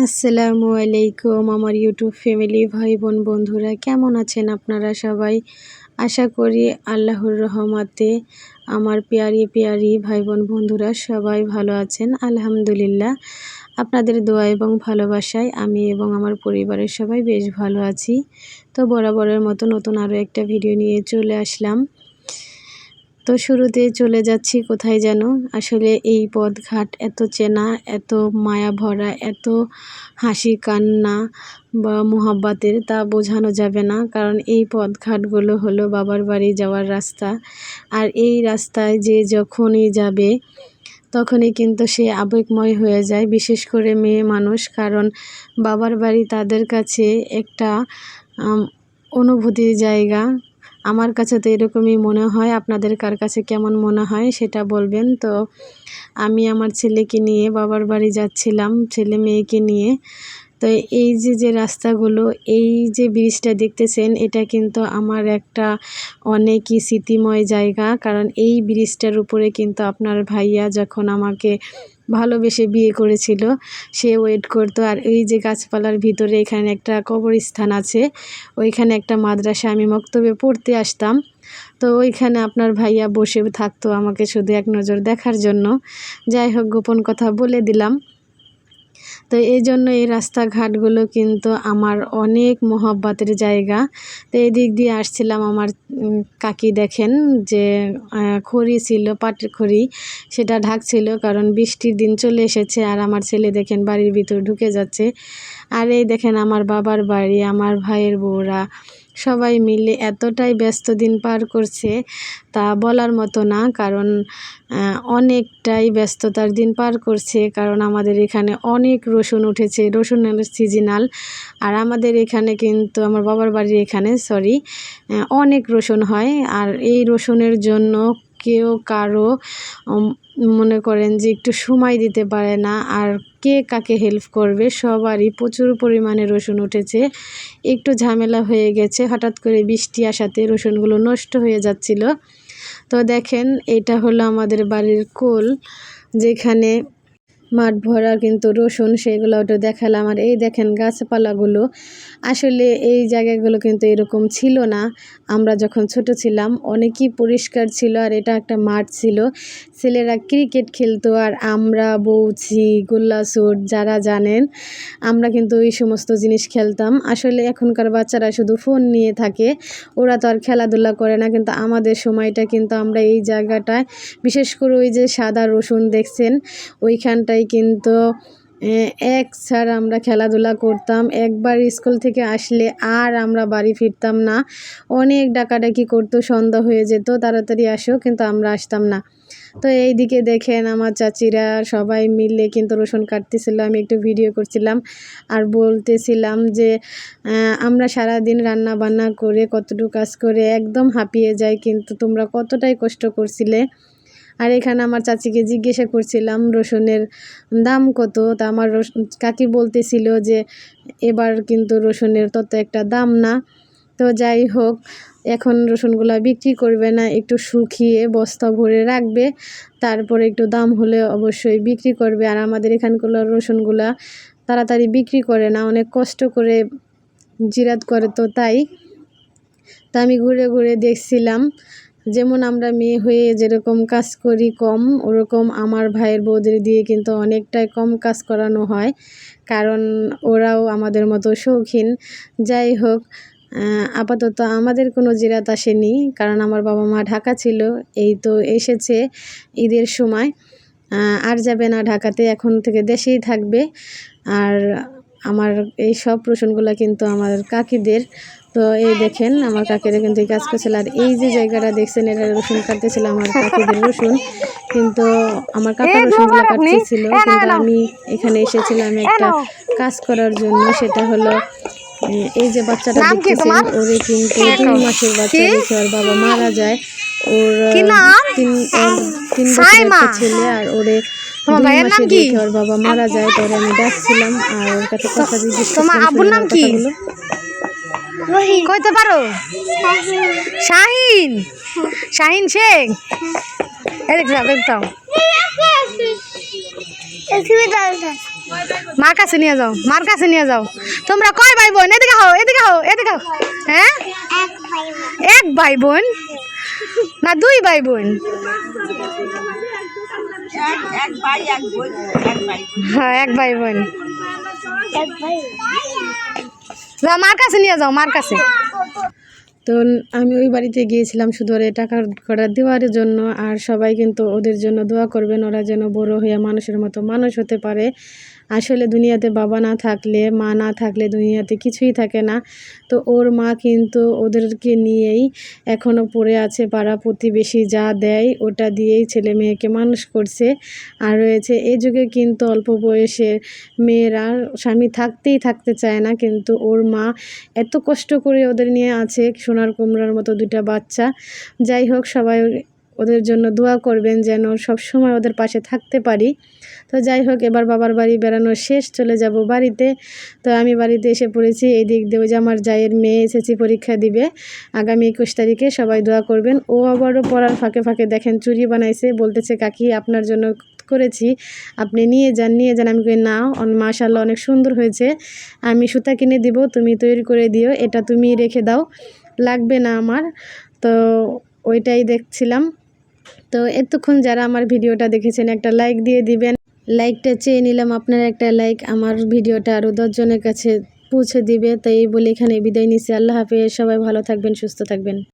আসসালামু আলাইকুম আমার ইউটিউব ফ্যামিলি ভাই বোন বন্ধুরা, কেমন আছেন আপনারা সবাই? আশা করি আল্লাহর রহমতে আমার পেয়ারি ভাই বোন বন্ধুরা সবাই ভালো আছেন। আলহামদুলিল্লাহ, আপনাদের দোয়া এবং ভালোবাসায় আমি এবং আমার পরিবারের সবাই বেশ ভালো আছি। তো বরাবরের মতো নতুন আরও একটা ভিডিও নিয়ে চলে আসলাম। তো শুরুতে চলে যাচ্ছি কোথায় যেন। আসলে এই পথঘাট এত চেনা, এত মায়া ভরা, এত হাসি কান্না বা মোহাব্বতের তা বোঝানো যাবে না। কারণ এই পথঘাটগুলো হলো বাবার বাড়ি যাওয়ার রাস্তা। আর এই রাস্তায় যে যখনই যাবে তখনই কিন্তু সে আবেগময় হয়ে যায়, বিশেষ করে মেয়ে মানুষ। কারণ বাবার বাড়ি তাদের কাছে একটা অনুভূতির জায়গা। আমার কাছে তো এরকমই মনে হয়। আপনাদের কার কাছে কেমন মনে হয় সেটা বলবেন। তো আমি আমার ছেলেকে নিয়ে বাবার বাড়ি যাচ্ছিলাম, ছেলে মেয়েকে নিয়ে। তো এই যে রাস্তাগুলো, এই যে ব্রিজটা দেখতেছেন, এটা কিন্তু আমার একটা অনেকই স্মৃতিময় জায়গা। কারণ এই ব্রিজটার উপরে কিন্তু আপনার ভাইয়া যখন আমাকে ভালোবেসে বিয়ে করেছিল সে ওয়েট করতো। আর এই যে গাছপালার ভিতরে এখানে একটা কবরস্থান আছে, ওইখানে একটা মাদ্রাসা, আমি মক্তবে পড়তে আসতাম। তো ওইখানে আপনার ভাইয়া বসে থাকতো আমাকে শুধু এক নজর দেখার জন্য। যাই হোক, গোপন কথা বলে দিলাম। তো এই জন্য এই রাস্তাঘাটগুলো কিন্তু আমার অনেক মোহাব্বতের জায়গা। তো এই দিক দিয়ে আসছিলাম, আমার কাকি দেখেন যে খড়ি ছিল, পাটের খড়ি, সেটা ঢাকছিল। কারণ বৃষ্টির দিন চলে এসেছে। আর আমার ছেলে দেখেন বাড়ির ভিতর ঢুকে যাচ্ছে। আর এই দেখেন আমার বাবার বাড়ি, আমার ভাইয়ের বউরা সবাই মিলে এতটাই ব্যস্ত দিন পার করছে তা বলার মতো না। কারণ অনেকটাই ব্যস্ততার দিন পার করছে। কারণ আমাদের এখানে অনেক রসুন উঠেছে, রসুনের সিজনাল। আর আমাদের এখানে কিন্তু আমার বাবার বাড়ির এখানে অনেক রসুন হয়। আর এই রসুনের জন্য কেউ কারো মনে করেন যে একটু সময় দিতে পারে না। আর কে কাকে হেল্প করবে, সবারই প্রচুর পরিমাণে রসুন উঠেছে। একটু ঝামেলা হয়ে গেছে, হঠাৎ করে বৃষ্টি আসাতে রসুনগুলো নষ্ট হয়ে যাচ্ছিল। তো দেখেন, এটা হলো আমাদের বাড়ির কোল, যেখানে মাঠ ভরা কিন্তু রসুন, সেগুলো ওটা দেখালাম। আর এই দেখেন গাছপালাগুলো, আসলে এই জায়গাগুলো কিন্তু এরকম ছিল না। আমরা যখন ছোট ছিলাম অনেকই পরিষ্কার ছিল। আর এটা একটা মাঠ ছিল, ছেলেরা ক্রিকেট খেলতো। আর আমরা বউছি, গোল্লাছুট, যারা জানেন, আমরা কিন্তু এই সমস্ত জিনিস খেলতাম। আসলে এখনকার বাচ্চারা শুধু ফোন নিয়ে থাকে, ওরা তো আর খেলাধুলা করে না। কিন্তু আমাদের সময়টা কিন্তু আমরা এই জায়গাটায়, বিশেষ করে ওই যে সাদা রসুন দেখছেন, ওইখানটায় কিন্তু এক ছাড়া আমরা খেলাধুলা করতাম। একবার স্কুল থেকে আসলে আর আমরা বাড়ি ফিরতাম না। অনেক ডাকাডাকি করতো, সন্ধ্যা হয়ে যেত, তাড়াতাড়ি আসো, কিন্তু আমরা আসতাম না। তো এই দিকে দেখেন আমার চাচিরা সবাই মিলে কিন্তু রসুন কাটতেছিল, আমি একটু ভিডিও করছিলাম। আর বলতেছিলাম যে আমরা সারাদিন রান্না বান্না করে কতটুকু কাজ করে একদম হাঁপিয়ে যাই, কিন্তু তোমরা কতটাই কষ্ট করছিলে। আর এখানে আমার চাচিকে জিজ্ঞাসা করছিলাম রসুনের দাম কত। তা আমার কাকি বলতেছিল যে এবার কিন্তু রসুনের তত একটা দাম না। তো যাই হোক, এখন রসুনগুলা বিক্রি করবে না, একটু শুকিয়ে বস্তা ভরে রাখবে, তারপরে একটু দাম হলে অবশ্যই বিক্রি করবে। আর আমাদের এখানকার রসুনগুলা তাড়াতাড়ি বিক্রি করে না, অনেক কষ্ট করে জিরাত করে। তো তাই আমি ঘুরে ঘুরে দেখছিলাম। যেমন আমরা মেয়ে হয়ে যেরকম কাজ করি কম, ওরকম আমার ভাইয়ের বউদের দিয়ে কিন্তু অনেকটাই কম কাজ করানো হয়, কারণ ওরাও আমাদের মতো শৌখিন। যাই হোক, আপাতত আমাদের কোনো জিরাত আসেনি, কারণ আমার বাবা মা ঢাকা ছিল, এই তো এসেছে ঈদের সময়। আর যাবে না ঢাকাতে, এখন থেকে দেশেই থাকবে। আর আমার এই সব রসুনগুলো কিন্তু আমার কাকিদের। তো এই দেখেন আমার কাকিরা কিন্তু এই কাজ করছিল। আর এই যে জায়গাটা দেখছেন, এটা রসুন কাটতেছিল আমার কাকিদের রসুন, কিন্তু আমার কাকার রসুনগুলো কাটতেছিল। কিন্তু আমি এখানে এসেছিলাম একটা কাজ করার জন্য, সেটা হলো এই যে বাচ্চাটা দেখতেছেন, ওরে কিন্তু 3 মাসের বাচ্চা রেখে ওর বাবা মারা যায়। ওর 3 বছরের একটা ছেলে, আর ওরে 2 মাসের রেখে ওর বাবা মারা যায়। পরে আমি ডাকছিলাম আর ওর কাছে কথা জিজ্ঞেস করছিলাম কথাগুলো। কইতে পারো? শাহিন, শাহিন শেখ। দেখতাম মার কাছে নিয়ে যাও, মার কাছে নিয়ে যাও। তোমরা কয় ভাই বোন? এদিকে হও, এদিকে হও, এদিকে হও। হ্যাঁ, এক ভাই বোন না দুই ভাই বোন? হ্যাঁ, এক ভাই বোন। যাও মার কাছে নিয়ে যাও, মার কাছে। তো আমি ওই বাড়িতে গিয়েছিলাম শুধু ওর টাকা কড়া দেওয়ার জন্য, আর সবাই কিন্তু ওদের জন্য দোয়া করবেন, ওরা যেন বড় হয়ে মানুষের মতো মানুষ হতে পারে। আসলে দুনিয়াতে বাবা না থাকলে, মা না থাকলে দুনিয়াতে কিছুই থাকে না। তো ওর মা কিন্তু ওদেরকে নিয়েই এখনও পড়ে আছে, পাড়া প্রতিবেশী যা দেয় ওটা দিয়েই ছেলে মেয়েকে মানুষ করছে। আর রয়েছে এই যুগে কিন্তু অল্প বয়সের মেয়েরা স্বামী থাকতে চায় না, কিন্তু ওর মা এত কষ্ট করে ওদের নিয়ে আছে, সোনার কুমড়ার মতো দুটা বাচ্চা। যাই হোক, সবাই ওদের জন্য দোয়া করবেন যেন সব সময় ওদের পাশে থাকতে পারি। তো যাই হোক, এবার বাবার বাড়ি বেড়ানো শেষ, চলে যাব বাড়িতে। তো আমি বাড়িতে এসে পড়েছি। এই দিক দিয়ে যে আমার জায়ের মেয়ে এসএসসি পরীক্ষা দিবে আগামী 21 তারিখে, সবাই দোয়া করবেন। ও আবারও পড়ার ফাঁকে ফাঁকে দেখেন চুড়ি বানাইছে, বলতেছে কাকি আপনার জন্য করেছি, আপনি নিয়ে যান। আমি কই না, মাশাআল্লাহ অনেক সুন্দর হয়েছে, আমি সুতা কিনে দিব, তুমি তৈরি করে দিও, এটা তুমি রেখে দাও, লাগবে না আমার। তো ওইটাই দেখছিলাম। তো এতক্ষণ যারা আমার ভিডিওটা দেখেছেন একটা লাইক দিয়ে দিবেন। লাইকটা চেয়ে নিলাম, আপনার একটা লাইক আমার ভিডিওটা আরও 10 জনের কাছে পৌঁছে দিবে। তাই এই বলে এখানে বিদায় নিচ্ছি। আল্লাহ হাফেজ, সবাই ভালো থাকবেন, সুস্থ থাকবেন।